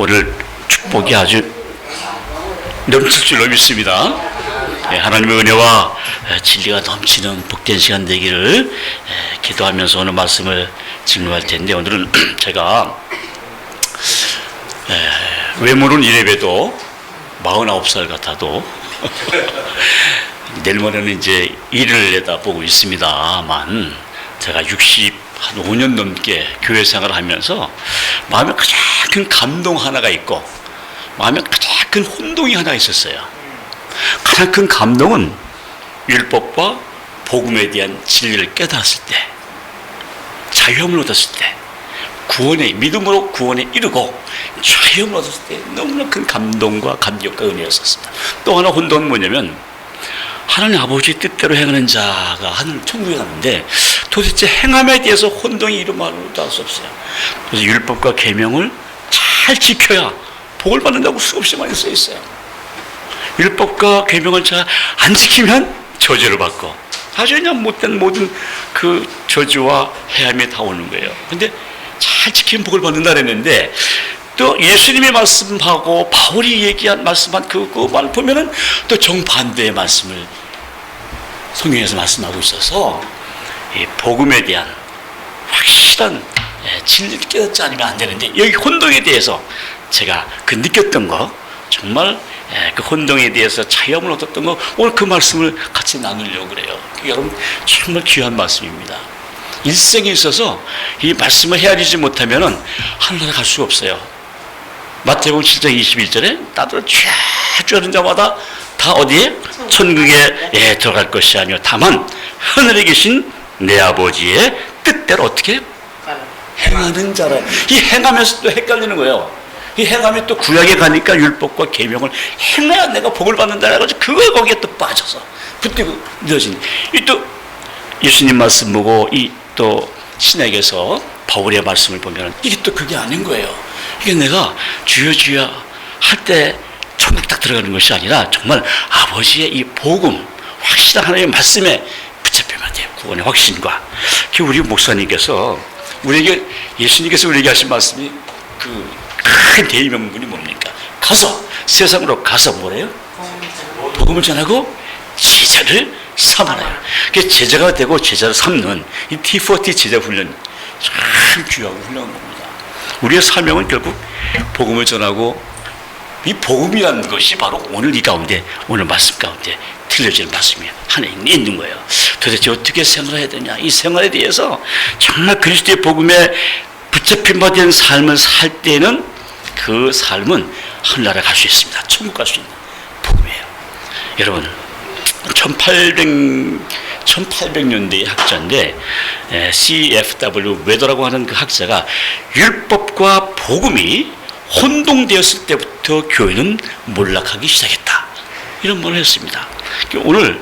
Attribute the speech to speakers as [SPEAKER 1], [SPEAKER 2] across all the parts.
[SPEAKER 1] 오늘 축복이 아주 넘칠 줄로 믿습니다. 하나님의 은혜와 진리가 넘치는 복된 시간 되기를 기도하면서 오늘 말씀을 증거할 텐데, 오늘은 제가 외모는 이래봬도 49살 같아도 내일 모레는 이제 일을 내다보고 있습니다만, 제가 65년 넘게 교회 생활을 하면서 마음에 가장 큰 감동 하나가 있고 마음에 가장 큰 혼동이 하나 있었어요. 가장 큰 감동은 율법과 복음에 대한 진리를 깨달았을 때, 자유함을 얻었을 때, 믿음으로 구원에 이르고 자유함을 얻었을 때 너무나 큰 감동과 감격과 은혜였었습니다. 또 하나 혼동은 뭐냐면, 하나님 아버지의 뜻대로 행하는 자가 하늘 천국에 가는데 도대체 행함에 대해서 혼동이 이루말로 할 수 없어요. 그래서 율법과 계명을 잘 지켜야 복을 받는다고 수없이 많이 써 있어요. 율법과 계명을 잘 안 지키면 저주를 받고, 아주 그냥 못된 모든 그 저주와 해함이 다 오는 거예요. 근데 잘 지키면 복을 받는다 그랬는데, 또 예수님의 말씀하고 바울이 얘기한 말씀한 그말 보면은 또 정반대의 말씀을 성경에서 말씀하고 있어서, 이 복음에 대한 확실한 진리를 깨닫지 않으면 안 되는데, 여기 혼동에 대해서 제가 그 느꼈던 거, 정말 그 혼동에 대해서 자유함을 얻었던 거, 오늘 그 말씀을 같이 나누려고 그래요. 여러분, 정말 귀한 말씀입니다. 일생에 있어서 이 말씀을 헤아리지 못하면은 하늘나라 갈 수가 없어요. 마태복음 7장 21절에 나더러 쫙 하는 자마다 다 어디에? 천국에 들어갈 것이 아니요 다만 하늘에 계신 내 아버지의 뜻대로 어떻게? 행하는 자라. 이 행하면서 또 헷갈리는 거예요. 이 행함이 또 구약에 가니까 율법과 계명을 행해야 내가 복을 받는다 해가지고 그걸 거기에 또 빠져서 붙들고 늘어진. 이 또 예수님 말씀 보고 이 또 신약에서 바울의 말씀을 보면 이게 또 그게 아닌 거예요. 이게 내가 주여 주여 할 때 천국 딱 들어가는 것이 아니라 정말 아버지의 이 복음, 확실한 하나님의 말씀에 붙잡혀야 돼요. 구원의 확신과. 우리 목사님께서 우리에게, 예수님께서 우리에게 하신 말씀이 그 큰 대의명분이 뭡니까? 가서, 세상으로 가서 뭐래요? 복음을 전하고 제자를 삼아라요. 제자가 되고 제자를 삼는 이 T40 제자 훈련, 참 귀하고 훌륭한 겁니다. 우리의 사명은 결국 복음을 전하고, 이 복음이라는 것이 바로 오늘 이 가운데, 오늘 말씀 가운데 들려지는 말씀이 하나 있는 거예요. 도대체 어떻게 생활해야 되냐, 이 생활에 대해서 정말 그리스도의 복음에 붙잡힌 바 된 삶을 살 때는 그 삶은 하늘나라 갈 수 있습니다. 천국 갈 수 있는 복음이에요. 여러분, 1800년대의 학자인데, CFW 웨더라고 하는 그 학자가 율법과 복음이 혼동되었을 때부터 교회는 몰락하기 시작했다, 이런 말을 했습니다. 오늘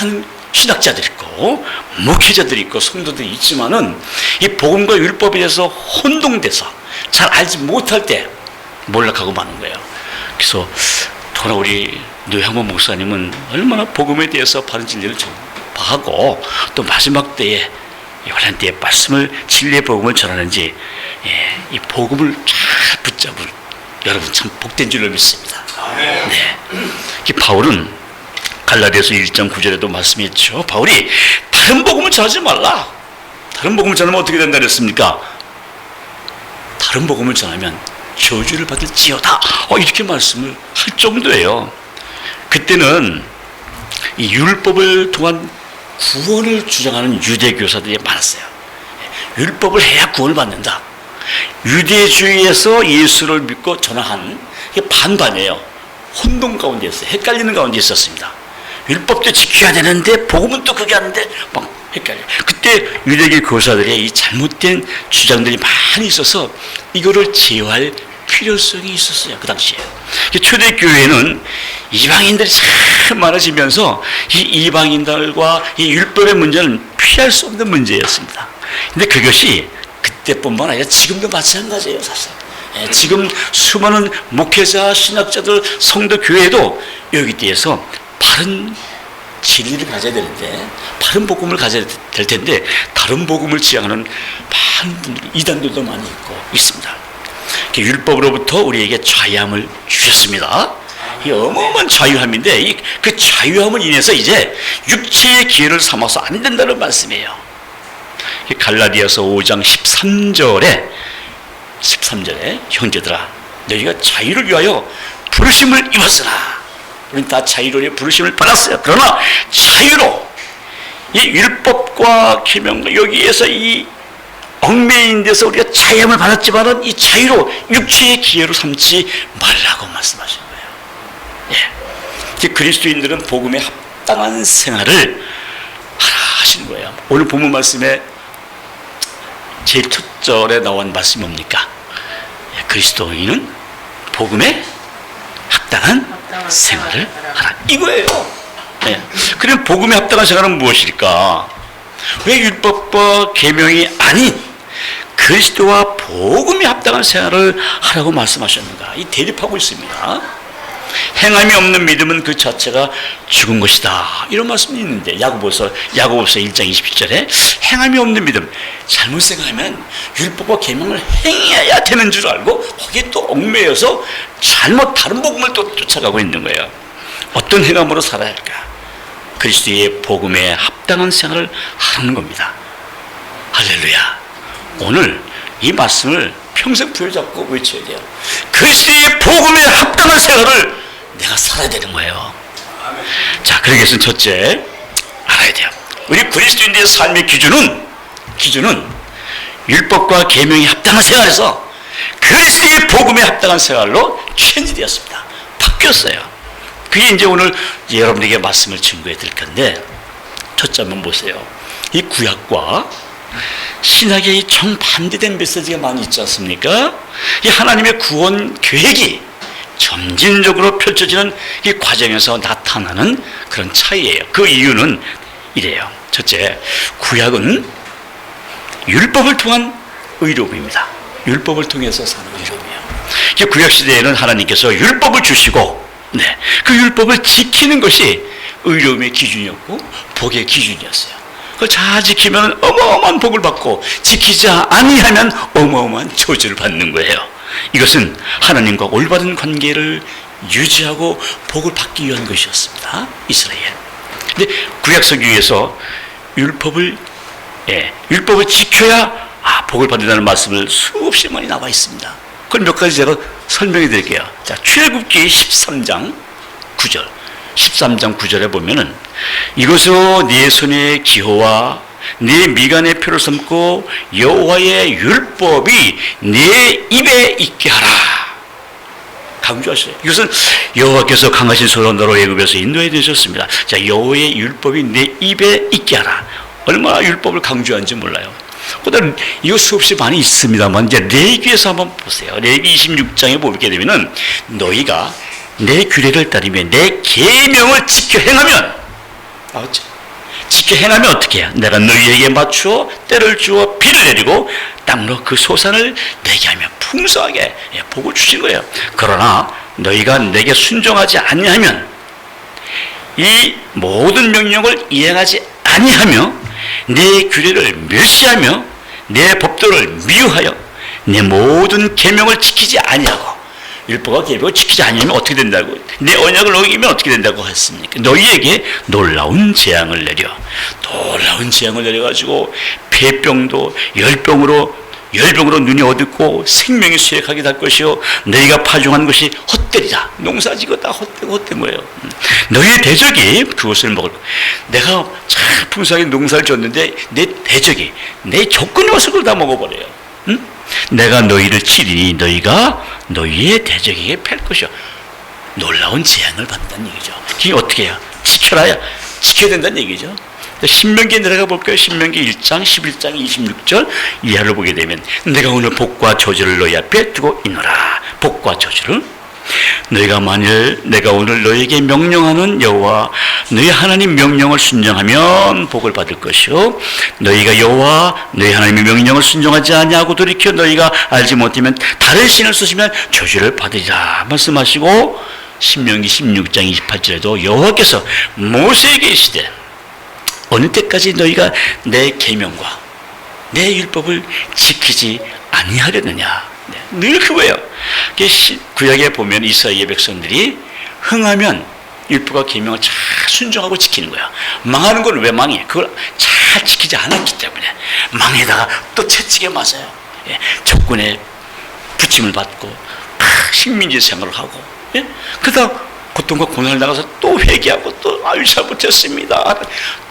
[SPEAKER 1] 많은 신학자들이 있고 목회자들이 있고 성도들이 있지만은 이 복음과 율법에 대해서 혼동돼서 잘 알지 못할 때 몰락하고 마는 거예요. 그래서 더나 우리 노향모 목사님은 얼마나 복음에 대해서 바른 진리를 전파하고 또 마지막 때에 환란 때에 말씀을, 진리의 복음을 전하는지, 이 복음을 잘 붙잡은 여러분 참 복된 줄로 믿습니다. 네. 바울은 갈라디아서 1장 9절에도 말씀했죠. 바울이 다른 복음을 전하지 말라. 다른 복음을 전하면 어떻게 된다 그랬습니까? 다른 복음을 전하면 저주를 받을지어다, 이렇게 말씀을 할 정도예요. 그때는 이 율법을 통한 구원을 주장하는 유대교사들이 많았어요. 율법을 해야 구원을 받는다. 유대주의에서 예수를 믿고 전화하는 게 반반이에요. 혼동 가운데 있어요. 헷갈리는 가운데 있었습니다. 율법도 지켜야 되는데 복음은 또 그게 하는데 막 헷갈려요. 그때 유대교 교사들의 이 잘못된 주장들이 많이 있어서 이거를 제어할 필요성이 있었어요. 그 당시에 초대교회는 이방인들이 참 많아지면서 이 이방인들과 이 율법의 문제는 피할 수 없는 문제였습니다. 근데 그것이 그때뿐만 아니라 지금도 마찬가지예요. 사실 지금 수많은 목회자, 신학자들, 성도, 교회도 여기 대해서 바른 진리를 가져야 되는데, 바른 복음을 가져야 될 텐데 다른 복음을 지향하는 많은 분들이, 이단들도 많이 있고 있습니다. 율법으로부터 우리에게 자유함을 주셨습니다. 이 어마어마한 자유함인데 그 자유함을 인해서 이제 육체의 기회를 삼아서 안 된다는 말씀이에요. 갈라디아서 5장 13절에 형제들아 너희가 자유를 위하여 부르심을 입었으나 우리는 다 자유로 부르심을 받았어요. 그러나 자유로 이 율법과 계명과 여기에서 이 얽매인 데서 우리가 자유함을 받았지만은 이 자유로 육체의 기회로 삼지 말라고 말씀하신 거예요. 예. 그리스도인들은 복음에 합당한 생활을 하라 하시는 거예요. 오늘 본문 말씀에 제일 첫 절에 나온 말씀이 뭡니까? 예, 그리스도인은 복음에 합당한 생활을 하라. 이거예요. 예. 그럼 복음에 합당한 생활은 무엇일까? 왜 율법과 계명이 아닌 그리스도와 복음에 합당한 생활을 하라고 말씀하셨는가? 이 대립하고 있습니다. 행함이 없는 믿음은 그 자체가 죽은 것이다. 이런 말씀이 있는데 야고보서 1장 27절에 행함이 없는 믿음, 잘못 생각하면 율법과 계명을 행해야 되는 줄 알고 거기에 또 얽매여서 잘못 다른 복음을 또 쫓아가고 있는 거예요. 어떤 행함으로 살아야 할까? 그리스도의 복음에 합당한 생활을 하라는 겁니다. 할렐루야. 오늘 이 말씀을 평생 부여잡고 외쳐야 돼요. 그리스도의 복음에 합당한 생활을 내가 살아야 되는 거예요. 자, 그러기 위해서는 첫째 알아야 돼요. 우리 그리스도인들의 삶의 기준은 율법과 계명이 합당한 생활에서 그리스도의 복음에 합당한 생활로 체인지되었습니다. 바뀌었어요. 그게 이제 오늘 여러분에게 말씀을 증거해 드릴 건데, 첫째 한번 보세요. 이 구약과 신학의 정반대된 메시지가 많이 있지 않습니까? 이 하나님의 구원 계획이 점진적으로 펼쳐지는 이 과정에서 나타나는 그런 차이예요. 그 이유는 이래요. 첫째, 구약은 율법을 통한 의로움입니다. 율법을 통해서 사는 의로움이에요. 구약 시대에는 하나님께서 율법을 주시고, 그 율법을 지키는 것이 의로움의 기준이었고 복의 기준이었어요. 그걸 잘 지키면 어마어마한 복을 받고 지키지 아니하면 어마어마한 저주를 받는 거예요. 이것은 하나님과 올바른 관계를 유지하고 복을 받기 위한 것이었습니다. 이스라엘. 근데 구약 성경에서 율법을 지켜야 복을 받는다는 말씀을 수없이 많이 나와 있습니다. 그걸 몇 가지 제가 설명해 드릴게요. 자, 출애굽기 13장 9절에 보면은 이것으로 네 손의 기호와 네 미간의 표를 삼고 여호와의 율법이 네 입에 있게 하라. 강조하셔요. 이것은 여호와께서 강하신 손으로 너로 애굽에서 인도해 주셨습니다. 자, 여호와의 율법이 내 입에 있게 하라. 얼마나 율법을 강조하는지 몰라요. 그다음 이거 수없이 많이 있습니다만 이제 레위기에서 한번 보세요. 레위기 26장에 보게 되면은 너희가 내 규례를 따르며 내 계명을 지켜 행하면, 지켜 행하면 어떻게 해요? 내가 너희에게 맞추어 때를 주어 비를 내리고 땅으로 그 소산을 내게 하며 풍성하게 복을 주신 거예요. 그러나 너희가 내게 순종하지 아니하면, 이 모든 명령을 이행하지 아니하며 내 규례를 멸시하며 내 법도를 미워하여 내 모든 계명을 지키지 아니하고, 율법과 계명을 지키지 아니하면 어떻게 된다고, 내 언약을 어기면 어떻게 된다고 했습니까? 너희에게 놀라운 재앙을 내려가지고 폐병도 열병으로 눈이 어둡고 생명이 쇠약하게 될 것이요 너희가 파종한 것이 헛되리라. 농사지고 다 헛된 거예요. 너희의 대적이 그것을 먹을 거야. 내가 참 풍성하게 농사를 졌는데 내 대적이 내 적군이 와서 그걸 다 먹어버려요. 응? 내가 너희를 치리니 너희가 너희의 대적에게 팰 것이요. 놀라운 재앙을 받는다는 얘기죠. 그게 어떻게 해요? 지켜야 된다는 얘기죠. 신명기에 내려가 볼까요? 신명기 1장 11장 26절 이하를 보게 되면 내가 오늘 복과 저주를 너희 앞에 두고 있노라. 복과 저주를 너희가 만일 내가 오늘 너희에게 명령하는 여호와 너희 하나님 명령을 순종하면 복을 받을 것이요 너희가 여호와 너희 하나님의 명령을 순종하지 아니하고 돌이켜 너희가 알지 못하면 다른 신을 쓰시면 저주를 받으리라 말씀하시고, 신명기 16장 28절에도 여호와께서 모세에게 이르시되 어느 때까지 너희가 내 계명과 내 율법을 지키지 아니하려느냐. 늘 그거예요. 구약에 보면 이스라엘 백성들이 흥하면 율법과 계명을 잘 순종하고 지키는 거야. 망하는 건 왜 망해? 그걸 잘 지키지 않았기 때문에 망에다가 또 채찍에 맞아요. 적군의 부침을 받고 식민지 생활을 하고, 그러다 고통과 고난을 나가서 또 회개하고 또 아유 잘못했습니다.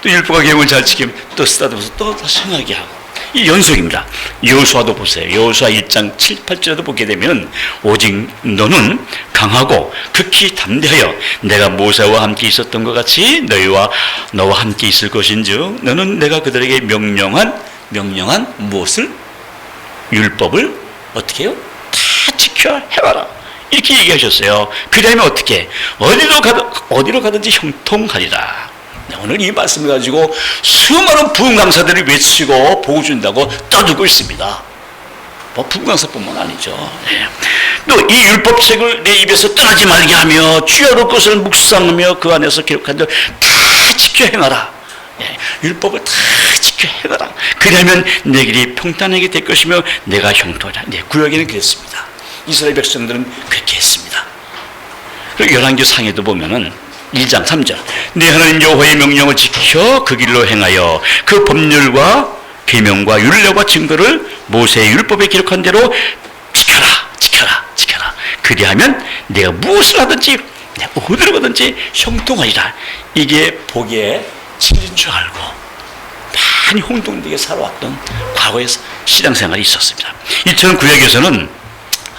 [SPEAKER 1] 또 율법과 계명을 잘 지키면 또 쓰다듬어서 또 다시 행하게 하고. 이 연속입니다. 여호수아도 보세요. 여호수아 1장 7, 8절에도 보게 되면 오직 너는 강하고 극히 담대하여 내가 모세와 함께 있었던 것 같이 너와 함께 있을 것인즉 너는 내가 그들에게 명령한 무엇을? 율법을 어떻게 해요? 다 지켜 행하라. 이렇게 얘기하셨어요. 그 다음에 어떻게? 어디로 가든지 형통하리라. 오늘 이 말씀을 가지고 수많은 부흥 강사들이 외치고 복을 준다고 떠들고 있습니다. 뭐 부흥 강사뿐만 아니죠. 또 이 율법책을 내 입에서 떠나지 말게 하며 주야로 것을 묵상하며 그 안에서 기록한 대로 다 지켜 행하라. 율법을 다 지켜 행하라. 그러면 내 길이 평탄하게 될 것이며 내가 형통하리라. 구약에는 그랬습니다. 이스라엘 백성들은 그렇게 했습니다. 그리고 열왕기 상에도 보면은 1장 3절 네 하나님 여호와의 명령을 지켜 그 길로 행하여 그 법률과 계명과 율례와 증거를 모세의 율법에 기록한 대로 지켜라. 그리하면 내가 무엇을 하든지 어디로 가든지 형통하리라. 이게 복의 진리인 줄 알고 많이 혼동되게 살아왔던 과거의 신앙생활이 있었습니다. 이처럼 구약에서는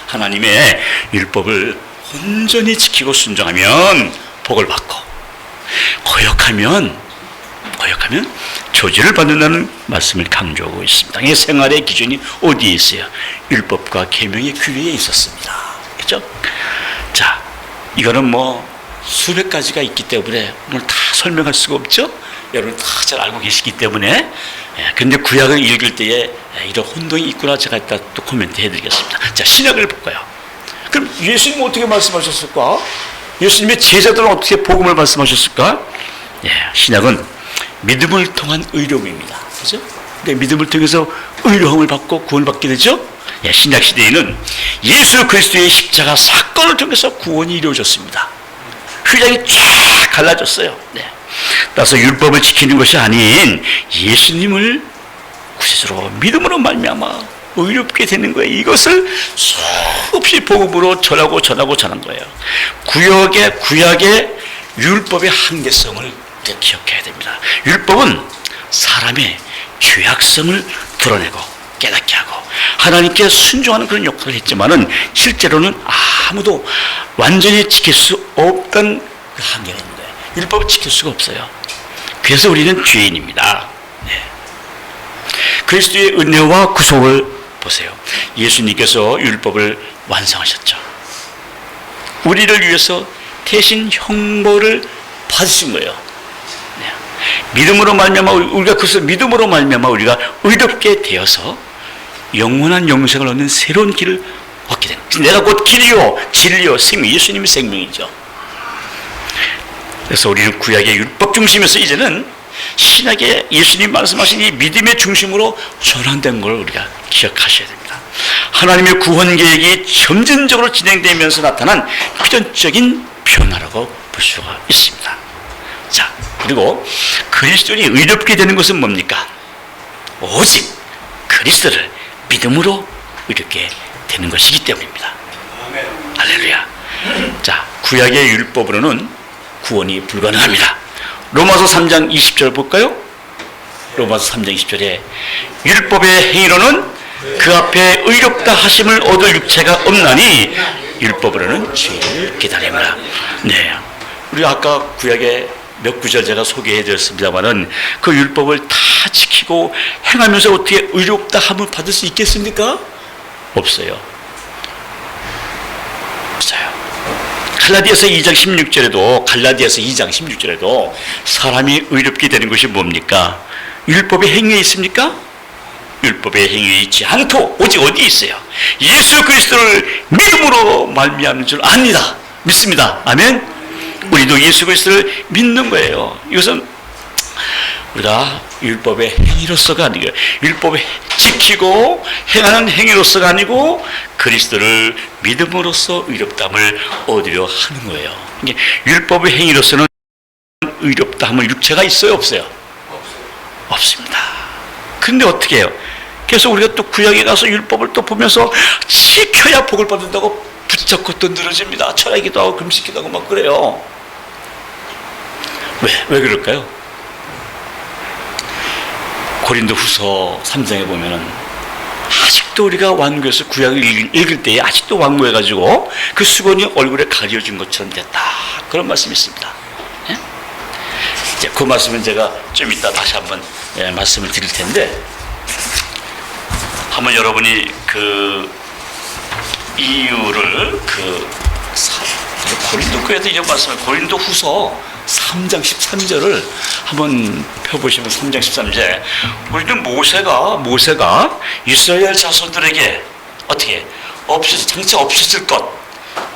[SPEAKER 1] 하나님의 율법을 온전히 지키고 순종하면 복을 받고 거역하면 저주를 받는다는 말씀을 강조하고 있습니다. 이 생활의 기준이 어디에 있어요? 율법과 계명의 규례에 있었습니다. 그렇죠? 자, 이거는 뭐 수백 가지가 있기 때문에 오늘 다 설명할 수가 없죠? 여러분 다 잘 알고 계시기 때문에. 근데 구약을 읽을 때에 이런 혼동이 있구나 제가 이따 또 코멘트 해드리겠습니다. 자, 신약을 볼까요? 그럼 예수님은 어떻게 말씀하셨을까? 예수님의 제자들은 어떻게 복음을 말씀하셨을까? 신약은 믿음을 통한 의로움입니다. 그죠? 그러니까 믿음을 통해서 의로움을 받고 구원을 받게 되죠? 신약 시대에는 예수 그리스도의 십자가 사건을 통해서 구원이 이루어졌습니다. 휘장이 쫙 갈라졌어요. 따라서 율법을 지키는 것이 아닌 예수님을 구세주로 믿음으로 말미암아 의롭게 되는 거예요. 이것을 수없이 복음으로 전하고 전한 거예요. 구약의 율법의 한계성을 기억해야 됩니다. 율법은 사람의 죄악성을 드러내고 깨닫게 하고 하나님께 순종하는 그런 역할을 했지만은 실제로는 아무도 완전히 지킬 수 없던 그 한계가 있는 거예요. 율법을 지킬 수가 없어요. 그래서 우리는 죄인입니다. 그리스도의 은혜와 구속을 보세요. 예수님께서 율법을 완성하셨죠. 우리를 위해서 대신 형벌을 받으신 거예요. 믿음으로 말미암아 우리가 그것을 믿음으로 말미암아 우리가 의롭게 되어서 영원한 영생을 얻는 새로운 길을 얻게 되는 거예요. 내가 곧 길이요 진리요 생명, 예수님이 생명이죠. 그래서 우리는 구약의 율법 중심에서 이제는 신약의 예수님 말씀하신 이 믿음의 중심으로 전환된 걸 우리가 기억하셔야 됩니다. 하나님의 구원 계획이 점진적으로 진행되면서 나타난 필연적인 변화라고 볼 수가 있습니다. 자, 그리고 그리스도인이 의롭게 되는 것은 뭡니까? 오직 그리스도를 믿음으로 의롭게 되는 것이기 때문입니다. 할렐루야. 자, 구약의 율법으로는 구원이 불가능합니다. 로마서 3장 20절 볼까요? 로마서 3장 20절에 율법의 행위로는 그 앞에 의롭다 하심을 얻을 육체가 없나니 율법으로는 죄를 기다립니다. 우리 아까 구약의 몇 구절 제가 소개해드렸습니다만은 그 율법을 다 지키고 행하면서 어떻게 의롭다 함을 받을 수 있겠습니까? 없어요. 갈라디아서 2장 16절에도 사람이 의롭게 되는 것이 뭡니까? 율법의 행위에 있습니까? 율법의 행위에 있지 않고 오직 어디에 있어요? 예수 그리스도를 믿음으로 말미암는 줄 압니다. 믿습니다. 아멘. 우리도 예수 그리스도를 믿는 거예요. 이것은 우리가 율법의 행위로서가 아니고 율법을 지키고 행하는 행위로서가 아니고 그리스도를 믿음으로써 의롭다함을 얻으려 하는 거예요. 이게 율법의 행위로서는 의롭다함을 육체가 있어요, 없어요? 없습니다. 근데 어떻게 해요? 그래서 우리가 또 구약에 가서 율법을 또 보면서 지켜야 복을 받는다고 붙잡고 또 늘어집니다. 철야기도 하고 금식기도 하고 막 그래요. 왜 그럴까요? 고린도 후서 3장에 보면은 아직도 우리가 완고해서 구약을 읽을 때에 아직도 완고해가지고 그 수건이 얼굴에 가려진 것처럼 됐다. 그런 말씀이 있습니다. 예? 이제 그 말씀은 제가 좀 이따 다시 한번 말씀을 드릴 텐데, 한번 여러분이 그 이유를 고린도 교회에서 이런 말씀을 고린도 후서 3장 13절을 한번 펴보시면 3장 13절 우리는 모세가 이스라엘 자손들에게 어떻게 장차 없어질 것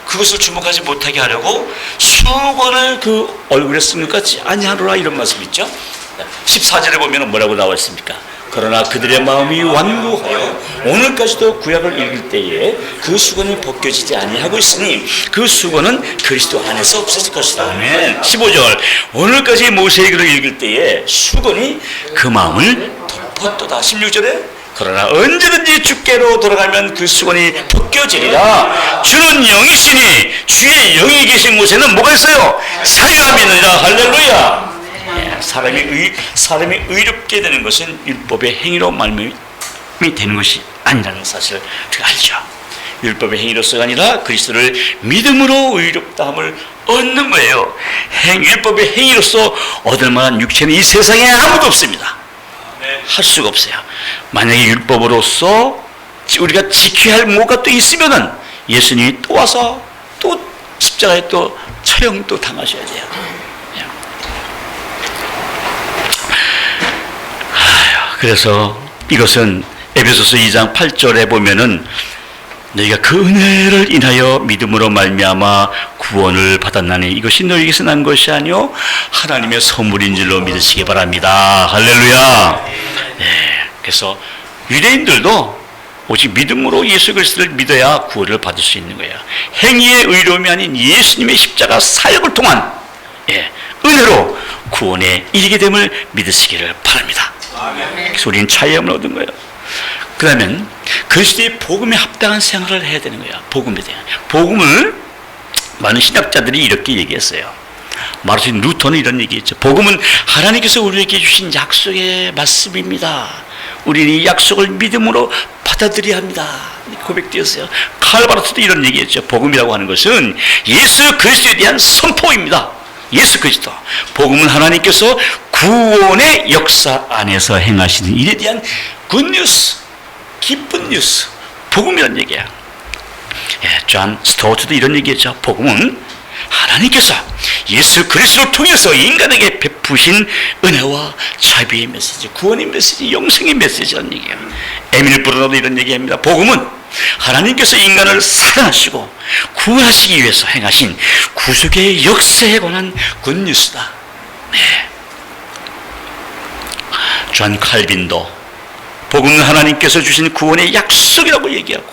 [SPEAKER 1] 그것을 주목하지 못하게 하려고 수건을 그 얼굴에 쓴 것 같지 아니하노라 이런 말씀 있죠. 14절에 보면 뭐라고 나와 있습니까? 그러나 그들의 마음이 완고하여 오늘까지도 구약을 읽을 때에 그 수건이 벗겨지지 아니하고 있으니 그 수건은 그리스도 안에서 없어질 것이다. 아멘. 15절 오늘까지 모세의 글을 읽을 때에 수건이 그 마음을 덮었도다. 16절에 그러나 언제든지 주께로 돌아가면 그 수건이 벗겨지리라. 주는 영이시니 주의 영이 계신 곳에는 뭐가 있어요? 자유함이 있느니라. 할렐루야. 사람이 의롭게 되는 것은 율법의 행위로 말미암이 되는 것이 아니라는 사실을 우리가 알죠. 율법의 행위로서가 아니라 그리스도를 믿음으로 의롭다함을 얻는 거예요. 율법의 행위로서 얻을 만한 육체는 이 세상에 아무도 없습니다. 할 수가 없어요. 만약에 율법으로서 우리가 지켜야 할 뭐가 또 있으면은 예수님이 또 와서 또 십자가에 또 처형 또 당하셔야 돼요. 그래서 이것은 에베소서 2장 8절에 보면은 너희가 그 은혜를 인하여 믿음으로 말미암아 구원을 받았나니 이것이 너희에게서 난 것이 아니요 하나님의 선물인 줄로 믿으시기 바랍니다. 할렐루야. 네, 그래서 유대인들도 오직 믿음으로 예수 그리스도를 믿어야 구원을 받을 수 있는 거예요. 행위의 의로움이 아닌 예수님의 십자가 사역을 통한 은혜로 구원에 이르게 됨을 믿으시기를 바랍니다. 그래서 우리는 자유함을 얻은 거예요. 그러면 그리스도의 복음에 합당한 생활을 해야 되는 거예요. 복음에 대한 복음을 많은 신학자들이 이렇게 얘기했어요. 마르틴 루터는 이런 얘기했죠. 복음은 하나님께서 우리에게 주신 약속의 말씀입니다. 우리는 이 약속을 믿음으로 받아들여야 합니다. 고백되었어요. 칼바르트도 이런 얘기했죠. 복음이라고 하는 것은 예수 그리스도에 대한 선포입니다. 예수 그리스도. 복음은 하나님께서 구원의 역사 안에서 행하시는 일에 대한 굿뉴스, 기쁜 뉴스, 복음이라는 얘기야. 존 스토어트도 이런 얘기했죠. 복음은 하나님께서 예수 그리스도를 통해서 인간에게 베푸신 은혜와 자비의 메시지, 구원의 메시지, 영생의 메시지라는 얘기예요. 에밀 브루너도 이런 얘기합니다. 복음은 하나님께서 인간을 사랑하시고 구원하시기 위해서 행하신 구속의 역사에 관한 굿뉴스다. 네. 존 칼빈도 복음은 하나님께서 주신 구원의 약속이라고 얘기하고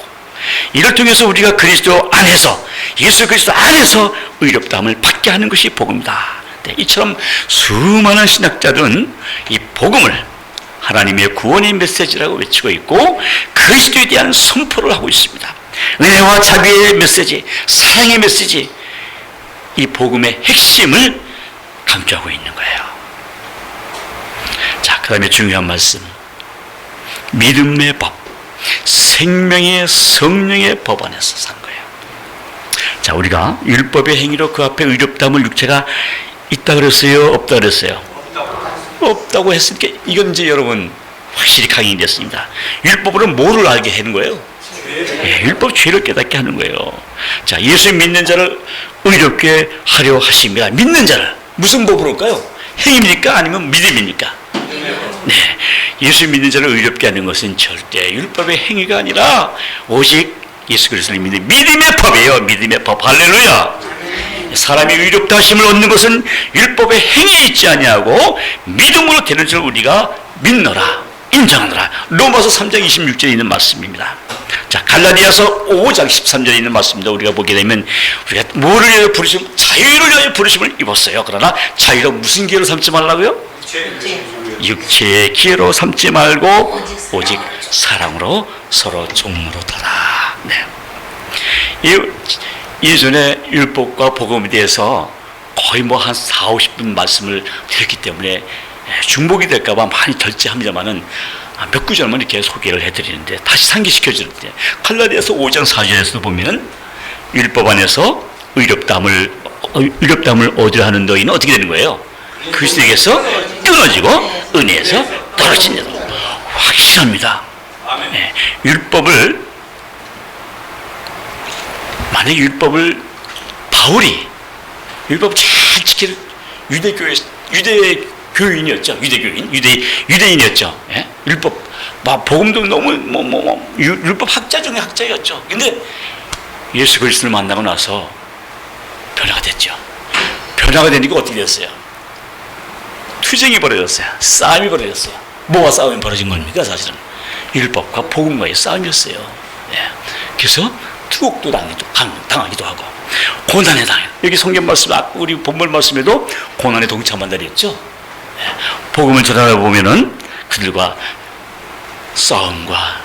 [SPEAKER 1] 이를 통해서 우리가 그리스도 안에서 예수 그리스도 안에서 의롭다함을 받게 하는 것이 복음이다. 네, 이처럼 수많은 신학자들은 이 복음을 하나님의 구원의 메시지라고 외치고 있고 그리스도에 대한 선포를 하고 있습니다. 은혜와 자비의 메시지, 사랑의 메시지, 이 복음의 핵심을 강조하고 있는 거예요. 자, 그 다음에 중요한 말씀, 믿음의 법, 생명의 성령의 법 안에서 산 거예요. 자, 우리가 율법의 행위로 그 앞에 의롭다함을 육체가 있다 그랬어요? 없다 그랬어요? 없다고 했으니까 이건 이제 여러분 확실히 강인됐습니다. 율법으로 뭐를 알게 하는 거예요? 율법 죄를 깨닫게 하는 거예요. 자, 예수 믿는 자를 의롭게 하려 하십니다. 믿는 자를 무슨 법으로일까요? 행위입니까? 아니면 믿음입니까? 네, 예수 믿는 자를 의롭게 하는 것은 절대 율법의 행위가 아니라 오직 예수 그리스도를 믿는 믿음의 법이에요. 믿음의 법. 할렐루야. 사람이 의롭다 하심을 얻는 것은 율법의 행위에 있지 아니하고 믿음으로 되는 줄 우리가 믿노라, 인정하노라. 로마서 3장 26절에 있는 말씀입니다. 자, 갈라디아서 5장 13절에 있는 말씀입니다. 우리가 보게 되면 우리가 뭐를 위하여 부르심, 자유를 위하여 부르심을 입었어요. 그러나 자유로 무슨 기회로 삼지 말라고요? 육체의 기회로 삼지 말고 오직 사랑으로 서로 종로더라. 네. 예전에 율법과 복음에 대해서 거의 뭐 한 4, 50분 말씀을 드렸기 때문에 중복이 될까봐 많이 절제합니다만은 몇 구절만 이렇게 소개를 해드리는데 다시 상기시켜주는데 갈라디아서 5장 4절에서도 보면은 율법 안에서 의롭다함을 얻으려 하는 너희는 어떻게 되는 거예요? 그리스도에게서 끊어지고 은혜에서 떨어진 자도 확실합니다. 네. 만약 율법을 바울이 율법 잘 지키는 유대교인이었죠. 유대인이었죠. 예? 율법 복음도 너무 율법 학자 중에 학자였죠. 근데 예수 그리스도를 만나고 나서 변화가 됐죠. 변화가 되니까 어떻게 됐어요? 투쟁이 벌어졌어요. 싸움이 벌어졌어요. 뭐가 싸움이 벌어진 겁니까? 사실은 율법과 복음과의 싸움이었어요. 예. 그래서 투옥도 당하기도 하고 고난에 당해. 여기 성경 말씀, 우리 본문 말씀에도 고난에 동참한다 그랬죠. 예. 복음을 전하다 보면은 그들과 싸움과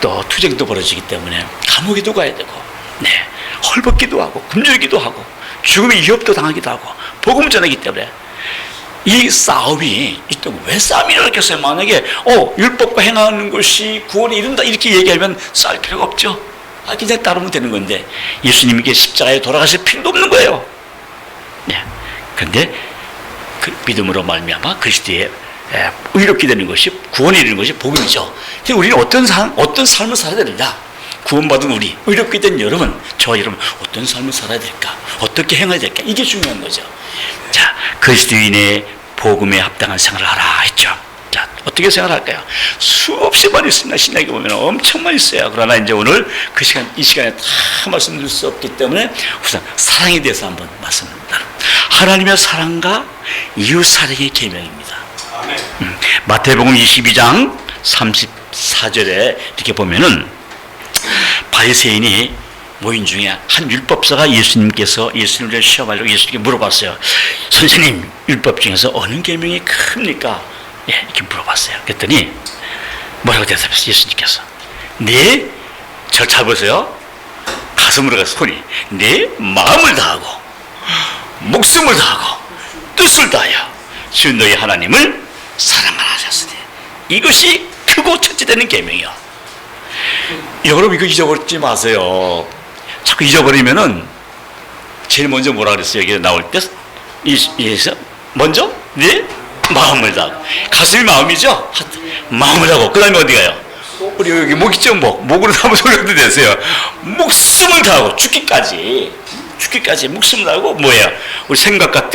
[SPEAKER 1] 또 투쟁도 벌어지기 때문에 감옥에도 가야 되고, 네, 헐벗기도 하고 굶주리기도 하고 죽음의 위협도 당하기도 하고 복음을 전하기 때문에 이 싸움이 있다고. 왜 싸움이 일어났겠어요? 만약에 율법과 행하는 것이 구원에 이른다 이렇게 얘기하면 싸울 필요가 없죠. 그냥 따르면 되는 건데 예수님께 십자가에 돌아가실 필요도 없는 거예요. 네. 그런데 그 믿음으로 말미암아 그리스도의 의롭게 되는 것이, 구원에 이르는 것이 복음이죠. 그래서 우리는 어떤 삶을 살아야 되느냐? 구원받은 우리, 의롭게 된 여러분, 저와 여러분 어떤 삶을 살아야 될까? 어떻게 행해야 될까? 이게 중요한 거죠. 자, 그리스도인의 복음에 합당한 생활을 하라 했죠. 자, 어떻게 생활할까요? 수없이 많이 있습니다. 신약에 보면 엄청 많이 있어요. 그러나 이제 오늘 이 시간에 다 말씀드릴 수 없기 때문에 우선 사랑에 대해서 한번 말씀드립니다. 하나님의 사랑과 이웃 사랑의 계명입니다. 마태복음 22장 34절에 이렇게 보면은 바리새인이 모인 중에 한 율법사가 예수님을 시험하려고 예수님께 물어봤어요. 선생님, 율법 중에서 어느 계명이 큽니까? 예, 이렇게 물어봤어요. 그랬더니 뭐라고 대답했어요? 예수님께서 저 잘 보세요. 가슴으로 가서 손이 내 마음을 다하고 목숨을 다하고 뜻을 다하여 주 너희 하나님을 사랑하라 하셨으니 이것이 크고 첫째 되는 계명이요. 여러분 이거 잊어버리지 마세요. 자꾸 잊어버리면은 제일 먼저 뭐라 그랬어요? 여기 나올 때 먼저 네 마음을 다하고, 가슴이 마음이죠. 마음을 다하고 그 다음에 어디 가요? 우리 여기 목 있죠? 목으로 한번 소리도 되세요. 목숨을 다하고 죽기까지 목숨을 다하고 뭐예요? 우리 생각과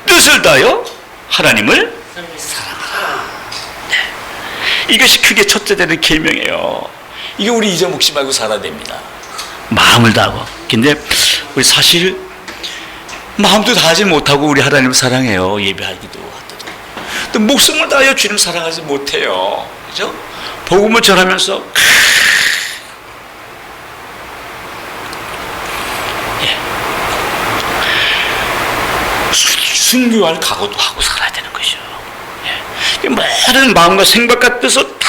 [SPEAKER 1] 뜻을 다하여 하나님을 사랑하라. 네. 이것이 크게 첫째 되는 계명이에요. 이거 우리 잊어먹지 말고 살아야 됩니다. 마음을 다하고. 근데 우리 사실 마음도 다하지 못하고 우리 하나님을 사랑해요. 예배하기도 하고 또 목숨을 다하여 주님 사랑하지 못해요. 그죠? 복음을 전하면서 순교할 각오도 하고 살아야 되는 것이죠. 모든 마음과 생각과 뜻을 다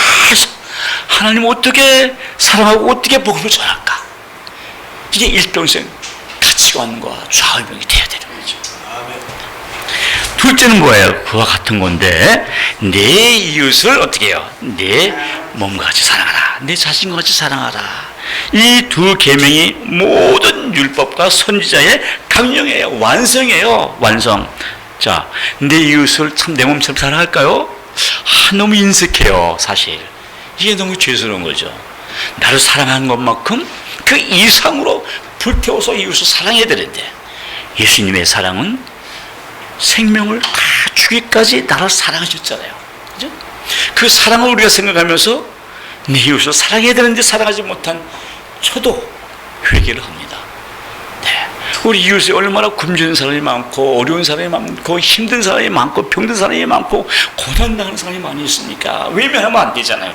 [SPEAKER 1] 하나님 어떻게 사랑하고 어떻게 복음을 전할까? 이게 일평생 가치관과 좌우명이 돼야 되는 거죠. 둘째는 뭐예요? 그와 같은 건데 내 이웃을 어떻게 해요? 내 몸과 같이 사랑하라. 내 자신과 같이 사랑하라. 이 두 계명이 모든 율법과 선지자의 강령이에요. 완성이에요. 완성. 자, 내 이웃을 참 내 몸처럼 사랑할까요? 너무 인색해요. 사실 이게 너무 죄스러운 거죠. 나를 사랑하는 것만큼 그 이상으로 불태워서 이웃을 사랑해야 되는데 예수님의 사랑은 생명을 다 주기까지 나를 사랑하셨잖아요. 그죠? 그 사랑을 우리가 생각하면서 내 이웃을 사랑해야 되는데 사랑하지 못한 저도 회개를 합니다. 네. 우리 이웃에 얼마나 굶주린 사람이 많고 어려운 사람이 많고 힘든 사람이 많고 병든 사람이 많고 고난당하는 사람이 많이 있으니까 외면하면 안 되잖아요.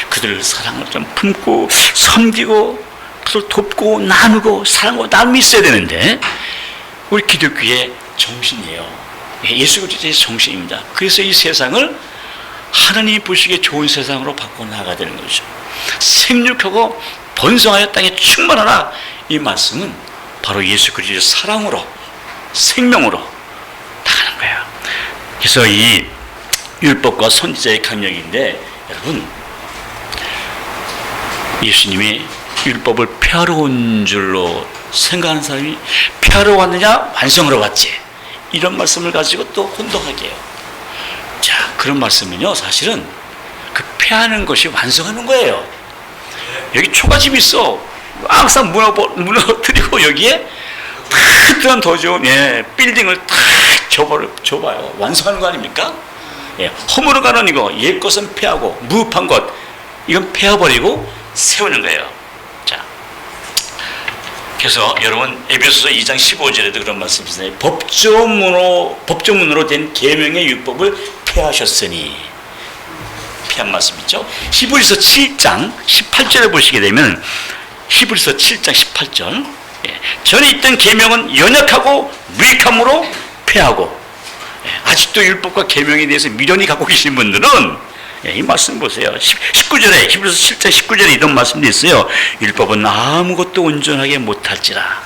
[SPEAKER 1] 그들 사랑을 좀 품고 섬기고 그들 돕고 나누고 사랑하고 나눔이 있어야 되는데 우리 기독교의 정신이에요. 예수 그리스도의 정신입니다. 그래서 이 세상을 하나님이 보시기에 좋은 세상으로 바꿔나가야 되는 거죠. 생육하고 번성하여 땅에 충만하라. 이 말씀은 바로 예수 그리스도의 사랑으로 생명으로 나가는 거예요. 그래서 이 율법과 선지자의 강령인데 여러분 예수님이 율법을 폐하러 온 줄로 생각하는 사람이 폐하러 왔느냐 완성하러 왔지 이런 말씀을 가지고 또 혼동하게 해요. 자, 그런 말씀은요 사실은 그 폐하는 것이 완성하는 거예요. 여기 초가집이 있어. 항상 무너뜨리고 여기에 탁 더 좋은 빌딩을 탁 줘봐요. 완성하는 거 아닙니까? 허물어 가는 이거 옛 것은 폐하고 무흡한 것 이건 폐해버리고 세우는 거예요. 자, 그래서 여러분 에베소서 2장 15절에도 그런 말씀이 있어요. 법조문으로 된 계명의 율법을 폐하셨으니 폐한 말씀 있죠. 히브리서 7장 18절에 보시게 되면 히브리서 7장 18절 전에 있던 계명은 연약하고 무익함으로 폐하고 아직도 율법과 계명에 대해서 미련이 갖고 계신 분들은 이 말씀 보세요. 19절에 히브리서 7장 19절에 이런 말씀도 있어요. 율법은 아무것도 온전하게 못할지라.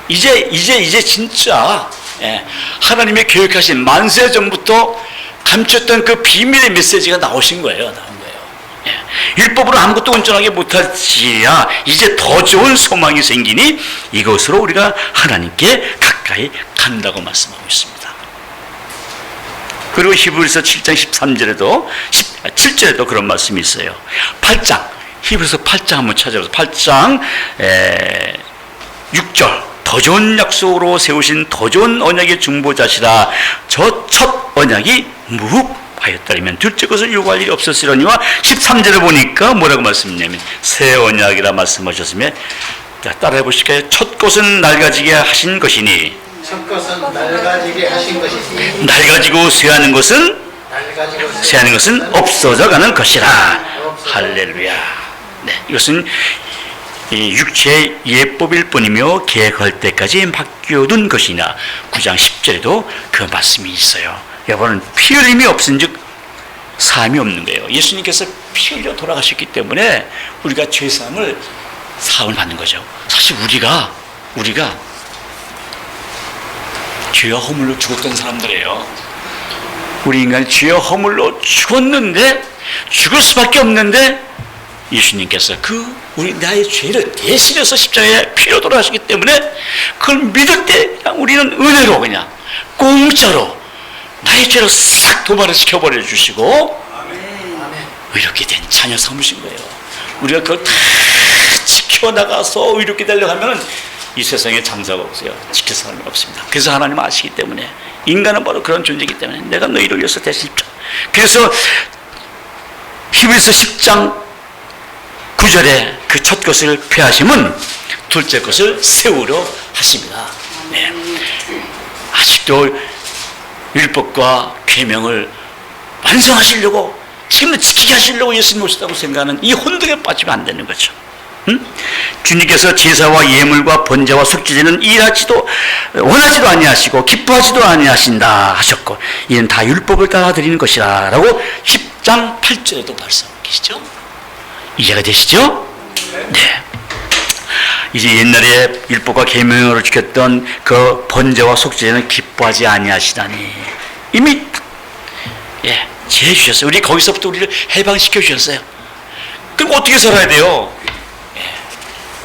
[SPEAKER 1] 이제 진짜 하나님의 계획하신 만세 전부터 감췄던 그 비밀의 메시지가 나오신 거예요. 나온 거예요. 율법으로 아무것도 온전하게 못할지라. 이제 더 좋은 소망이 생기니 이것으로 우리가 하나님께 가까이 간다고 말씀하고 있습니다. 그리고 히브리서 7장 13절에도 7절에도 그런 말씀이 있어요. 8장 히브리서 8장 한번 찾아보세요. 8장 6절 더 좋은 약속으로 세우신 더 좋은 언약의 중보자시라. 저 첫 언약이 무흡하였다면 둘째 것을 요구할 일이 없었으려니와 13절에 보니까 뭐라고 말씀했냐면 새 언약이라 말씀하셨으며 자, 따라해 보실까요? 첫 것은 낡아지게 하신 것이니
[SPEAKER 2] 첫 것은 낡아지게 하신 것이니
[SPEAKER 1] 낡아지고 쇠하는 것은 없어져 가는 것이라. 할렐루야. 네, 이것은 이 육체의 예법일 뿐이며 계획할 때까지 맡겨둔 것이나 9장 10절에도 그 말씀이 있어요. 여러분 피 흘림이 없은즉 사함이 없는 거예요. 예수님께서 피 흘려 돌아가셨기 때문에 우리가 죄사함을 사함을 받는 거죠. 사실 우리가 죄와 허물로 죽었던 사람들이에요. 우리 인간이 죄와 허물로 죽었는데 죽을 수밖에 없는데 예수님께서 우리 나의 죄를 대신해서 십자가에 피로 돌아가시기 때문에 그걸 믿을 때 그냥 우리는 은혜로 그냥 공짜로 나의 죄를 싹 도말을 시켜버려 주시고 의롭게 된 자녀 삼으신 거예요. 우리가 그걸 다 지켜나가서 의롭게 되려고 하면 이 세상에 장사가 없어요. 지킬 사람이 없습니다. 그래서 하나님은 아시기 때문에 인간은 바로 그런 존재이기 때문에 내가 너희를 위해서 대신 그래서 히브리서 10장 9절에 그 첫 것을 폐하심은 둘째 것을 세우려 하십니다. 네. 아직도 율법과 계명을 완성하시려고 지금도 지키게 하시려고 예수님 오셨다고 생각하는 이 혼동에 빠지면 안 되는 거죠. 주님께서 제사와 예물과 번제와 속죄제는 원하지도 아니하시고 기뻐하지도 아니하신다 하셨고 이는 다 율법을 따라 드리는 것이라 라고 10장 8절에도 말씀하고 계시죠. 이해가 되시죠? 네. 이제 옛날에 율법과 계명으로 지켰던 그 번제와 속죄제는 기뻐하지 아니하시다니 이미 제해 주셨어요. 우리 거기서부터 우리를 해방시켜 주셨어요. 그럼 어떻게 살아야 돼요?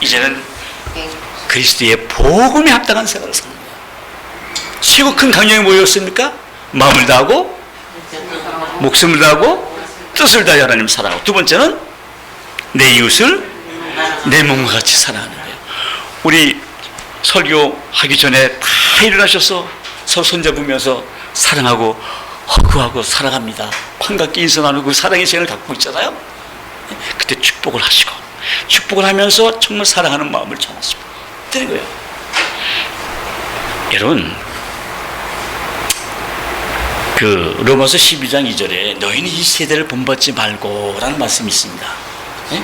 [SPEAKER 1] 이제는 그리스도의 복음에 합당한 생활을 사는 거예요. 최고 큰 강령이 뭐였습니까? 마음을 다하고 목숨을 다하고 뜻을 다하여 하나님 사랑하고 두 번째는 내 이웃을 내 몸과 같이 사랑하는 거예요. 우리 설교하기 전에 다 일어나셔서 서로 손잡으면서 사랑하고 허구하고 사랑합니다. 반갑게 인사 나누고 사랑의 시간을 갖고 있잖아요. 그때 축복을 하시고 축복을 하면서 정말 사랑하는 마음을 전하시고 드린 거예요. 여러분, 그 로마서 12장 2절에 너희는 이 세대를 본받지 말고 라는 말씀이 있습니다. 예?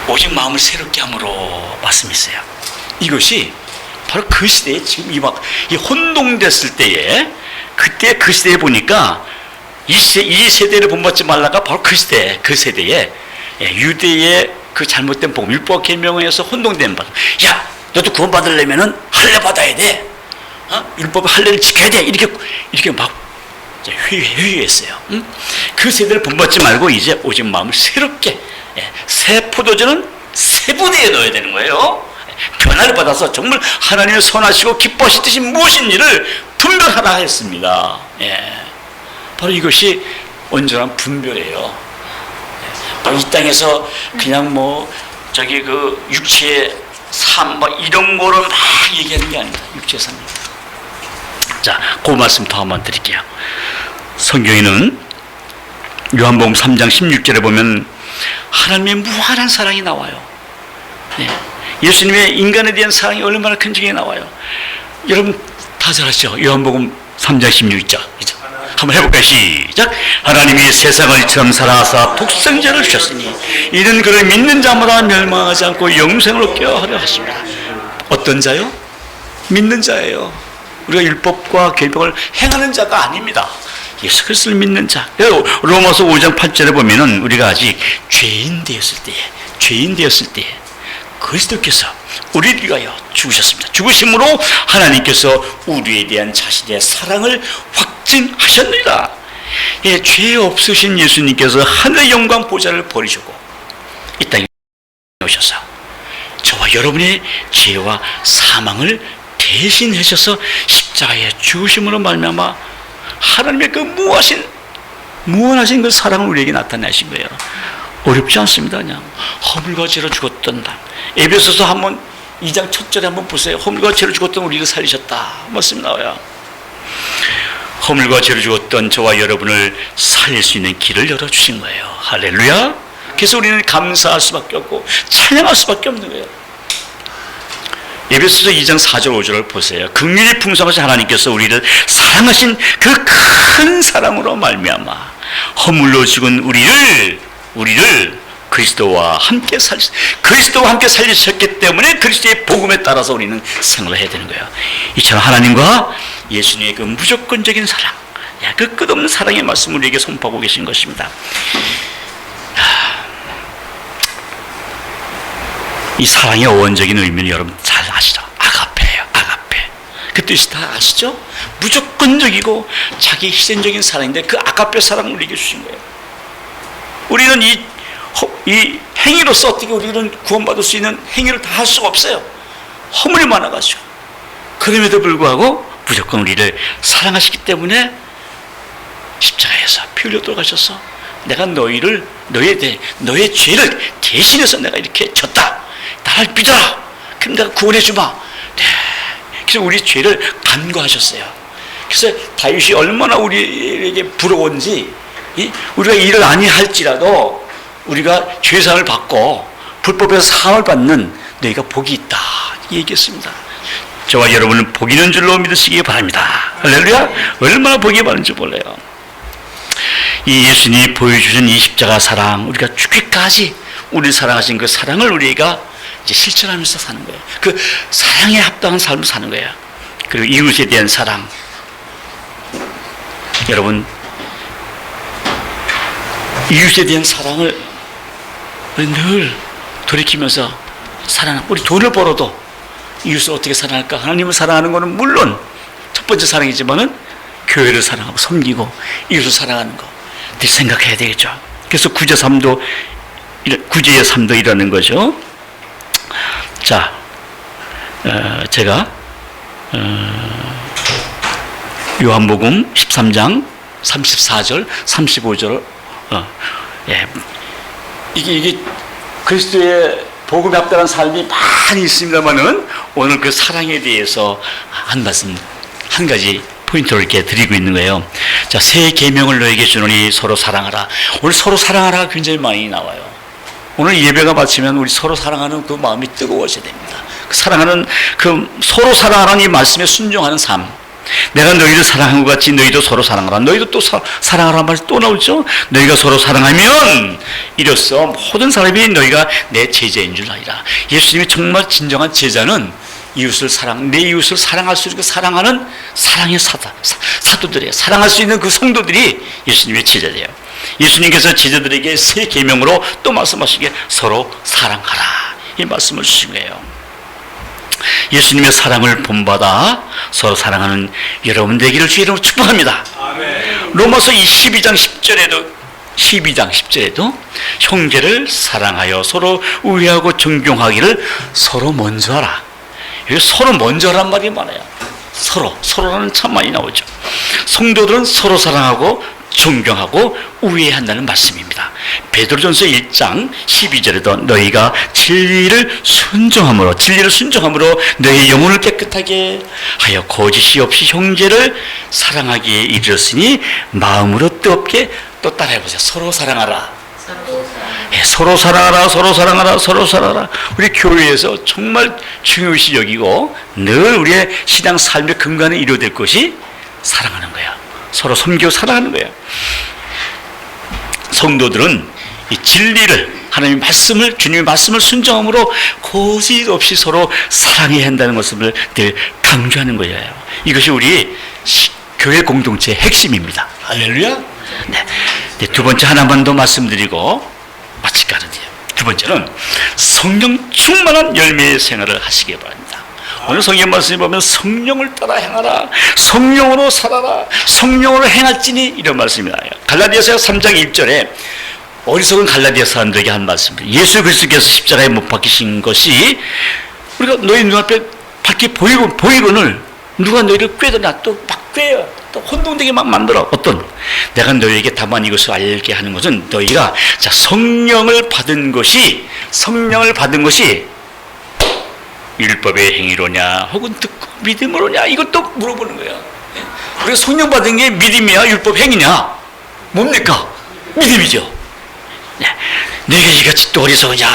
[SPEAKER 1] 오직 마음을 새롭게 함으로 말씀이 있어요. 이것이 바로 그 시대에 지금 이 혼동됐을 때에, 그때 그 시대에 보니까 이 세대를 본받지 말라가 바로 그 세대에 유대의 그 잘못된 복음, 율법 계명에서 혼동된 바. 야, 너도 구원 받으려면은 할례 받아야 돼. 율법 할례를 지켜야 돼. 이렇게 막 회의했어요. 응? 그 세대를 본받지 말고 이제 오직 마음을 새롭게, 새 포도주는 새 부대에 넣어야 되는 거예요. 변화를 받아서 정말 하나님의 선하시고 기뻐하시듯이 무엇인 일을 분별하라 했습니다. 바로 이것이 온전한 분별이에요. 이 땅에서 그냥 그 육체의 삶 이런 거를 막 얘기하는 게 아닙니다. 육체의 삶. 자, 그 말씀 더 한번 드릴게요. 성경에는 요한복음 3장 16절에 보면 하나님의 무한한 사랑이 나와요. 예수님의 인간에 대한 사랑이 얼마나 큰지가 나와요. 여러분 다 잘 아시죠? 요한복음 3장 16절. 한번 해볼까요? 시작. 하나님이 세상을 이처럼 사랑하사 독생자를 주셨으니 이는 그를 믿는 자마다 멸망하지 않고 영생을 얻게 하려 하십니다. 어떤 자요? 믿는 자예요. 우리가 율법과 계명을 행하는 자가 아닙니다. 예수 그리스도를 믿는 자. 로마서 5장 8절에 보면은 우리가 아직 죄인 되었을 때에 그리스도께서 우리를 위하여 죽으셨습니다. 죽으심으로 하나님께서 우리에 대한 자신의 사랑을 확증하셨느니라. 죄 없으신 예수님께서 하늘의 영광 보좌를 버리시고 이 땅에 오셔서 저와 여러분의 죄와 사망을 대신하셔서 십자가에 죽으심으로 말미암아 하나님의 그 무한하신 그 사랑을 우리에게 나타내신 거예요. 어렵지 않습니다. 그냥 허물과 죄로 죽었던 날. 에베소서 2장 첫 절에 한번 보세요. 허물과 죄로 죽었던 우리를 살리셨다 말씀 나와요. 허물과 죄로 죽었던 저와 여러분을 살릴 수 있는 길을 열어주신 거예요. 할렐루야. 그래서 우리는 감사할 수밖에 없고 찬양할 수밖에 없는 거예요. 에베소서 2장 4절 5절을 보세요. 긍휼이 풍성하신 하나님께서 우리를 사랑하신 그 큰 사랑으로 말미암아 허물로 죽은 우리를 그리스도와 함께 살리셨기 때문에 그리스도의 복음에 따라서 우리는 생활을 해야 되는 거예요. 이처럼 하나님과 예수님의 그 무조건적인 사랑, 그 끝없는 사랑의 말씀을 우리에게 선포하고 계신 것입니다. 이 사랑의 어원적인 의미는 여러분 잘 아시죠? 아가페예요. 아가페. 그 뜻이 다 아시죠? 무조건적이고 자기 희생적인 사랑인데 그 아가페 사랑을 우리에게 주신 거예요. 우리는 이 행위로서 어떻게 우리는 구원받을 수 있는 행위를 다 할 수가 없어요. 허물이 많아가지고. 그럼에도 불구하고 무조건 우리를 사랑하시기 때문에 십자가에서 피 흘려 돌아가셔서 내가 너의 죄를 대신해서 내가 이렇게 졌다. 나를 믿어라. 그럼 내가 구원해 주마. 네. 그래서 우리 죄를 간과하셨어요. 그래서 다윗이 얼마나 우리에게 부러운지, 우리가 일을 아니할지라도 우리가 죄상을 받고 불법에서 사함을 받는 너희가 복이 있다 얘기했습니다. 저와 여러분은 복이 있는 줄로 믿으시기 바랍니다. 할렐루야. 얼마나 복이 많은지 몰라요. 이 예수님이 보여주신 이 십자가 사랑, 우리가 죽기까지 우리를 사랑하신 그 사랑을 우리가 이제 실천하면서 사는 거예요. 그 사랑에 합당한 삶을 사는 거예요. 그리고 이웃에 대한 사랑. 여러분, 이웃에 대한 사랑을 늘 돌이키면서 우리 돈을 벌어도 이웃을 어떻게 사랑할까? 하나님을 사랑하는 것은 물론 첫 번째 사랑이지만은 교회를 사랑하고 섬기고 이웃을 사랑하는 거 늘 생각해야 되겠죠. 그래서 구제의 삶도 이라는 거죠. 자, 제가 요한복음 13장 34절 35절 이게 그리스도의 복음에 합당한 삶이 많이 있습니다만은 오늘 그 사랑에 대해서 한 가지 포인트를 이렇게 드리고 있는 거예요. 자, 새 계명을 너에게 주노니 서로 사랑하라. 오늘 서로 사랑하라가 굉장히 많이 나와요. 오늘 예배가 마치면 우리 서로 사랑하는 그 마음이 뜨거워져야 됩니다. 사랑하는 그 서로 사랑하는 이 말씀에 순종하는 삶. 내가 너희를 사랑한 것 같이 너희도 서로 사랑하라. 너희도 또 사랑하라는 말이 또 나오죠. 너희가 서로 사랑하면 이로써 모든 사람이 너희가 내 제자인 줄 알리라. 예수님이 정말 진정한 제자는 이웃을 내 이웃을 사랑할 수 있게 사랑하는 사랑의 사도들이에요. 사랑할 수 있는 그 성도들이 예수님의 제자예요. 예수님께서 제자들에게 새 계명으로 또 말씀하시기에 서로 사랑하라 이 말씀을 주신 거예요. 예수님의 사랑을 본받아 서로 사랑하는 여러분 되기를 주의 이름으로 축복합니다. 아멘. 로마서 12장 10절에도 형제를 사랑하여 서로 우애하고 존경하기를 서로 먼저 하라. 여기 서로 먼저 하란 말이 많아요. 서로라는 참 많이 나오죠. 성도들은 서로 사랑하고 존경하고 우애한다는 말씀입니다. 베드로전서 1장 12절에도 너희가 진리를 순종함으로 너희 영혼을 깨끗하게 하여 거짓이 없이 형제를 사랑하기에 이르렀으니 마음으로 뜨겁게 또 따라해보세요. 서로 사랑하라. 서로 사랑하라. 우리 교회에서 정말 중요시 여기고 늘 우리의 신앙 삶의 근간에 이루어질 것이 사랑하는 거야. 서로 섬기고 사랑하는 거예요. 성도들은 이 진리를 하나님의 말씀을 주님의 말씀을 순종함으로 거짓 없이 서로 사랑해야 한다는 것을 늘 강조하는 거예요. 이것이 우리 교회 공동체의 핵심입니다. 할렐루야. 네, 두 번째 하나만 더 말씀드리고 마칠까 하는데요. 두 번째는 성령 충만한 열매의 생활을 하시기 바랍니다. 오늘 성경 말씀에 보면 성령을 따라 행하라, 성령으로 살아라, 성령으로 행할지니 이런 말씀이 나와요. 갈라디아서 3장 1절에 어리석은 갈라디아 사람들에게 한 말씀입니다. 예수 그리스도께서 십자가에 못 박히신 것이 우리가 너희 눈앞에 밝게 보이거늘 누가 너희를 꾀더냐 또 막 꾀요. 또 혼동되게 막 만들어. 내가 너희에게 다만 이것을 알게 하는 것은 너희가 성령을 받은 것이 율법의 행위로냐 혹은 듣고 믿음으로냐 이것도 물어보는 거예요. 우리가 성령 받은 게 믿음이야 율법 행위냐? 뭡니까? 믿음이죠. 내가 이같이 또 어리석으냐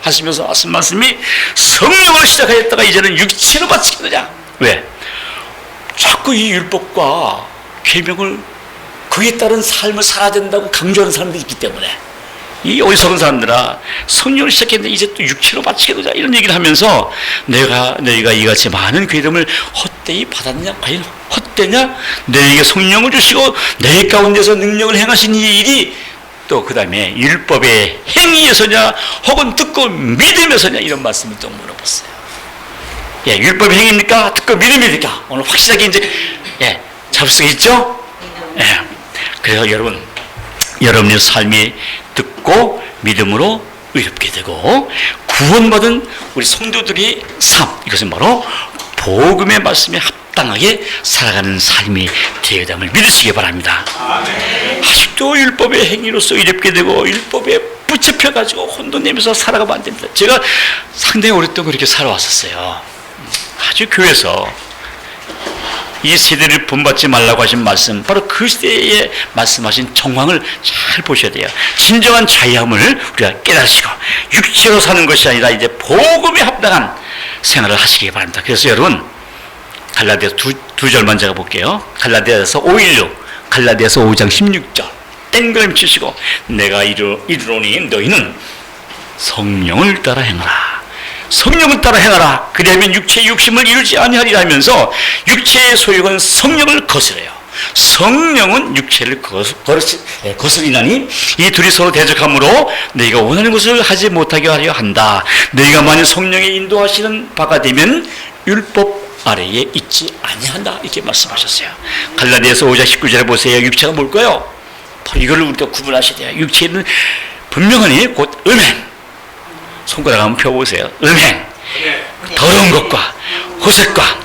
[SPEAKER 1] 하시면서 하신 말씀이 성령을 시작하였다가 이제는 육체로 바치겠느냐. 왜? 자꾸 이 율법과 계명을 그에 따른 삶을 살아야 된다고 강조하는 사람들이 있기 때문에 이 어리석은 사람들아 성령을 시작했는데 이제 또 육체로 바치겠느냐 이런 얘기를 하면서 너희가 이같이 많은 괴름을 헛되이 받았냐? 과연 헛되냐? 너희에게 성령을 주시고 너희 가운데서 능력을 행하신 이 일이 또 그 다음에 율법의 행위에서냐 혹은 듣고 믿음에서냐 이런 말씀을 또 물어봤어요. 율법의 행위입니까? 듣고 믿음입니까? 오늘 확실하게 이제 잡을 수 있죠? 그래서 여러분의 삶이 듣고 믿음으로 의롭게 되고 구원받은 우리 성도들의 삶, 이것은 바로 복음의 말씀에 합당하게 살아가는 삶이 되어야됨을 믿으시기 바랍니다. 아멘. 아직도 율법의 행위로서 의롭게 되고 율법에 붙잡혀가지고 혼돈내면서 살아가면 안 됩니다. 제가 상당히 오랫동안 그렇게 살아왔었어요. 아주 교회에서 이 세대를 본받지 말라고 하신 말씀, 바로 그 시대에 말씀하신 정황을 잘 보셔야 돼요. 진정한 자유함을 우리가 깨달으시고 육체로 사는 것이 아니라 이제 복음에 합당한 생활을 하시기 바랍니다. 그래서 여러분 갈라디아서 두 절만 제가 볼게요. 갈라디아서 5:16, 갈라디아서 5장 16절 땡그림 치시고 내가 이르노니 너희는 성령을 따라 행하라. 성령을 따라 행하라. 그리하면 육체의 욕심을 이루지 아니하리라 하면서 육체의 소욕은 성령을 거스려요. 성령은 육체를 거스리나니 이 둘이 서로 대적함으로 너희가 원하는 것을 하지 못하게 하려 한다. 너희가 만일 성령의 인도하시는 바가 되면 율법 아래에 있지 아니한다. 이렇게 말씀하셨어요. 갈라디아서 5장 19절에 보세요. 육체가 뭘까요? 바로 이걸 우리가 구분하셔야 돼요. 육체는 분명하니 곧 음행. 손가락 한번 펴보세요. 음행, 더러운 것과 호색과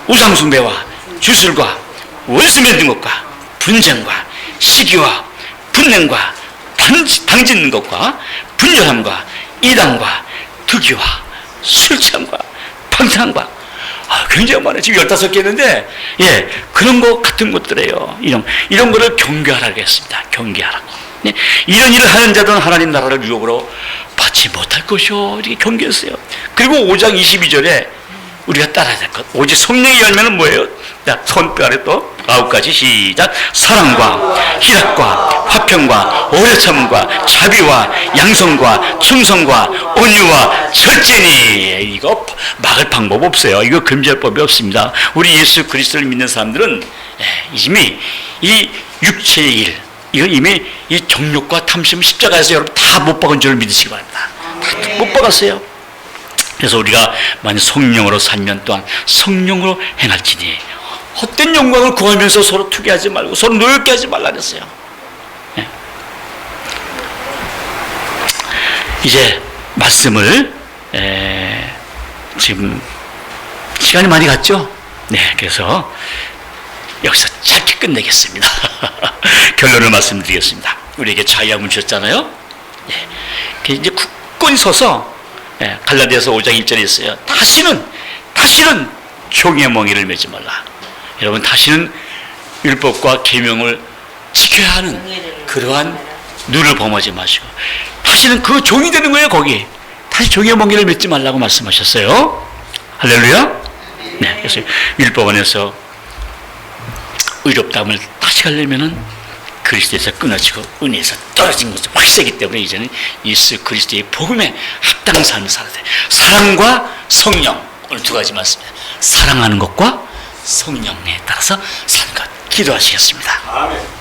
[SPEAKER 1] 우상숭배와 주술과 원수 맺는 것과 분쟁과 시기와 분냉과 당짓는 것과 분열함과 이단과 득의와 술 취함과 방탕함과 굉장히 많아요. 지금 15개 있는데, 예, 그런 거 같은 것들이에요. 이런 거를 경계하라고 했습니다. 경계하라고. 네? 이런 일을 하는 자들은 하나님 나라를 유혹으로 받지 못할 것이요. 이렇게 경계했어요. 그리고 5장 22절에 우리가 따라야 될 것. 오직 성령의 열매는 뭐예요? 자, 손뼈 아래 또 9가지 시작. 사랑과 희락과 화평과 오래 참음과 자비와 양성과 충성과 온유와 절제니. 이거 막을 방법 없어요. 이거 금지할 법이 없습니다. 우리 예수 그리스도를 믿는 사람들은 이미 이 육체의 일, 이거 이미 이 정욕과 탐심 십자가에서 여러분 다 못 박은 줄 믿으시기 바랍니다. 다 못 박았어요. 그래서 우리가 만약 성령으로 살면 또한 성령으로 행할지니 헛된 영광을 구하면서 서로 투기하지 말고 서로 노엽게 하지 말라 그랬어요. 네. 이제 말씀을 지금 시간이 많이 갔죠? 네, 그래서 여기서 짧게 끝내겠습니다. 결론을 말씀드리겠습니다. 우리에게 자유함을 주셨잖아요. 네. 이제 굳건히 서서 갈라디아서 5장 1절에 있어요. 다시는 종의 멍에를 매지 말라. 여러분, 다시는 율법과 계명을 지켜야 하는 그러한 누를 범하지 마시고 다시는 그 종이 되는 거예요. 거기 다시 종의 멍에를 맺지 말라고 말씀하셨어요. 할렐루야. 네, 그래서 율법 안에서 의롭다함을 다시 가려면은 그리스도에서 끊어지고 은혜에서 떨어진 것은 확실하기 때문에 이제는 예수 그리스도의 복음에 합당한 삶을 살아야 돼. 사랑과 성령, 오늘 두 가지 말씀입니다. 사랑하는 것과 성령에 따라서 사는 것. 기도하시겠습니다.
[SPEAKER 2] 아멘.